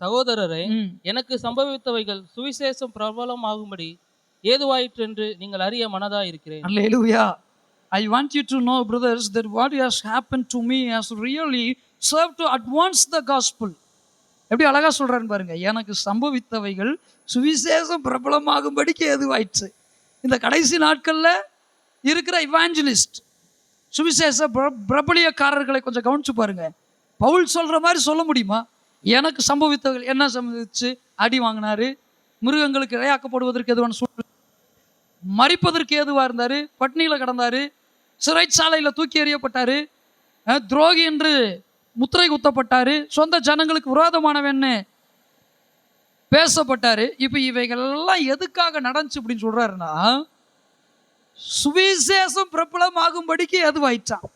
சகோதரரே, ம். எனக்கு சம்பவித்தவைகள் சுவிசேஷம் பிரபலமாகும்படி ஏதுவாயிற்று என்று நீங்கள் அறிய மனதாயிருக்கிறேன். Hallelujah. I want you to know, brothers, that what has happened to me has really served to advance the gospel. எப்படி அழகா சொல்றான்னு பாருங்க. எனக்கு சம்பவித்தவைகள் சுவிசேஷம் பிரபலமாகும்படிக்கு ஏதுவாயிற்று. இந்த கடைசி நாட்கள்ல இருக்கிற இவாஞ்சலிஸ்ட், சுவிசேஷ பிரபலியக்காரர்களை கொஞ்சம் கவனிச்சு பாருங்க. பவுல் சொல்ற மாதிரி சொல்ல முடியுமா? எனக்கு சம்பவித்தவர்கள் என்ன சம்பவிச்சு? அடி வாங்கினாரு, மிருகங்களுக்கு இரையாக்கப்படுவதற்கு எதுவான சூழ்நிலை, மறிப்பதற்கு ஏதுவா இருந்தாரு, பட்னியில கிடந்தாரு, சிறைச்சாலையில் தூக்கி எறியப்பட்டாரு, துரோகி என்று முத்திரை குத்தப்பட்டாரு, சொந்த ஜனங்களுக்கு விரோதமானவன்னு பேசப்பட்டாரு. இப்போ இவைகள்லாம் எதுக்காக நடந்துச்சு அப்படின்னு சொல்றாருன்னா, சுவிசேஷம் பிரபலமாகும்படிக்கு எதுவாயிச்சான்.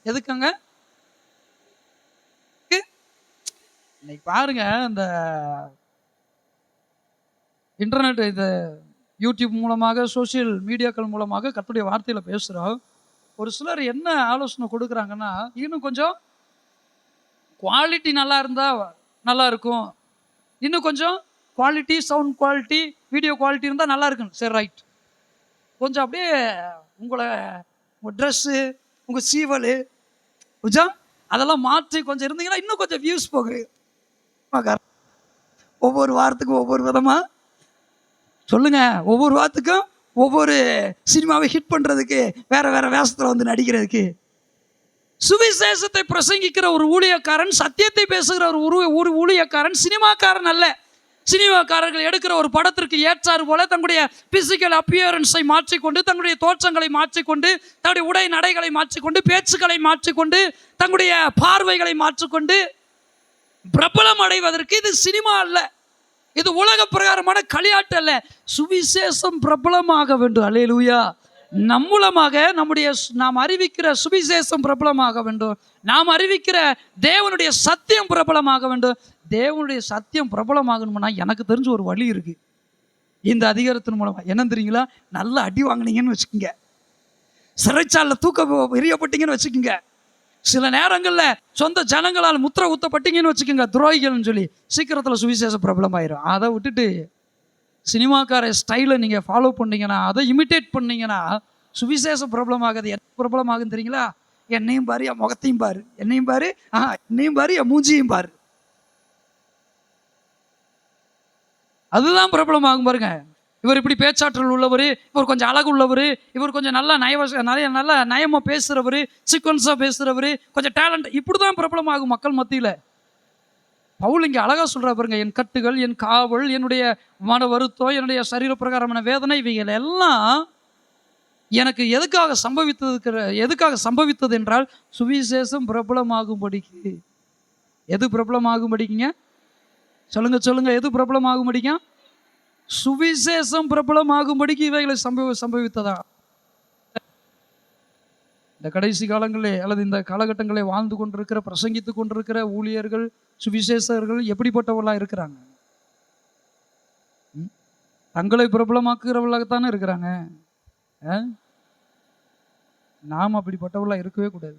எதுக்காங்க? இன்னைக்கு பாருங்க, இந்த இன்டர்நெட், இந்த யூடியூப் மூலமாக, சோசியல் மீடியாக்கள் மூலமாக கர்த்தருடைய வார்த்தையில பேசுகிறோம். ஒரு சிலர் என்ன ஆலோசனை கொடுக்குறாங்கன்னா, இன்னும் கொஞ்சம் குவாலிட்டி நல்லா இருந்தால் நல்லா இருக்கும், இன்னும் கொஞ்சம் quality, sound quality, video quality இருந்தால் நல்லா இருக்குன்னு. சரி, ரைட். கொஞ்சம் அப்படியே உங்களை, உங்கள் ட்ரெஸ்ஸு, உங்கள் சீவல், கொஞ்சம் அதெல்லாம் மாற்றி கொஞ்சம் இருந்தீங்கன்னா இன்னும் கொஞ்சம் வியூஸ் போகுது. ஒவ்வொரு வாரத்துக்கும் ஒவ்வொரு விதமாக சொல்லுங்க, ஒவ்வொரு வாரத்துக்கும் ஒவ்வொரு சினிமாவை ஹிட் பண்ணுறதுக்கு, வேற வேற வேஷத்தில் வந்து நடிக்கிறதுக்கு. சுவிசேஷத்தை பிரசங்கிக்கிற ஒரு ஊழியக்காரன், சத்தியத்தை பேசுகிற ஒரு ஊழியக்காரன் சினிமாக்காரன் அல்ல. சினிமாக்காரர்கள் எடுக்கிற ஒரு படத்திற்கு ஏற்றாறு போல தங்களுடைய பிசிக்கல் அப்பியரன்ஸை மாற்றிக்கொண்டு, தங்களுடைய தோற்றங்களை மாற்றிக்கொண்டு, தங்களுடைய உடை நடைகளை மாற்றிக்கொண்டு, பேச்சுக்களை மாற்றிக்கொண்டு, தங்களுடைய பார்வைகளை மாற்றிக்கொண்டு பிரபலம் அடைவதற்கு இது சினிமா அல்ல, இது உலக பிரகாரமான களியாட்டு அல்ல. சுவிசேஷம் பிரபலமாக வேண்டும். அல்லேலூயா. நம் மூலமாக நாம் அறிவிக்கிற சுவிசேஷம் பிரபலமாக வேண்டும். நாம் அறிவிக்கிற தேவனுடைய சத்தியம் பிரபலமாக வேண்டும். தேவனுடைய சத்தியம் பிரபலமாகணும்னா எனக்கு தெரிஞ்ச ஒரு வழி இருக்கு. இந்த அதிகாரத்தின் மூலமா என்ன தெரியுங்களா? நல்லா அடி வாங்கினீங்கன்னு வச்சுக்கோங்க, சிறைச்சாலையில் தூக்க எறியப்பட்டீங்கன்னு வச்சுக்கோங்க, சில நேரங்களில் சொந்த ஜனங்களால் முத்திரை ஊத்தப்பட்டீங்கன்னு வச்சுக்கோங்க, துரோகிகள்னு சொல்லி, சீக்கிரத்தில் சுவிசேஷம் பிரபலமாயிரும். அதை விட்டுட்டு சினிமாக்கார ஸ்டைலை நீங்கள் ஃபாலோ பண்ணீங்கன்னா, அதை இமிட்டேட் பண்ணீங்கன்னா சுவிசேஷம் பிரபலமாகுது. என்ன பிரபலமாகுன்னு தெரியுங்களா? என்னையும் பாரு, என் முகத்தையும் பாரு, என்னையும் பாரு, என்னையும் பாரு, என் மூஞ்சியும் பாரு, அதுதான் பிரபலமாகும். பாருங்க, இவர் இப்படி பேச்சாற்றல் உள்ளவர், இவர் கொஞ்சம் அழகு உள்ளவர், இவர் கொஞ்சம் நல்லா நல்லா நயமாக பேசுகிறவர், சீக்வன்ஸாக பேசுகிறவர், கொஞ்சம் டேலண்ட், இப்படி தான் பிரபலமாகும் மக்கள் மத்தியில். பவுல் இங்கே அழகாக சொல்கிறா பாருங்க, என் கட்டுகள், என் காவல், என்னுடைய மன வருத்தம், என்னுடைய சரீர பிரகாரமான வேதனை, இவைகள் எல்லாம் எனக்கு எதுக்காக சம்பவித்தது என்றால் சுவிசேஷம் பிரபலமாகும்படிக்கு. எது பிரபலமாகும்படிக்குங்க? சொல்லுங்க, எது பிரபலமாகும்படிங்க? சுவிசேஷம் பிரபலமாகும்படிக்கு இவைகளை சம்பவித்ததா? இந்த கடைசி காலங்களே அல்லது இந்த காலகட்டங்களே வாழ்ந்து கொண்டிருக்கிற, பிரசங்கித்து கொண்டிருக்கிற ஊழியர்கள், சுவிசேஷர்கள் எப்படிப்பட்டவர்களாக இருக்கிறாங்க? தங்களை பிரபலமாக்குறவர்களாகத்தானே இருக்கிறாங்க. நாம் அப்படிப்பட்டவர்களாக இருக்கவே கூடாது.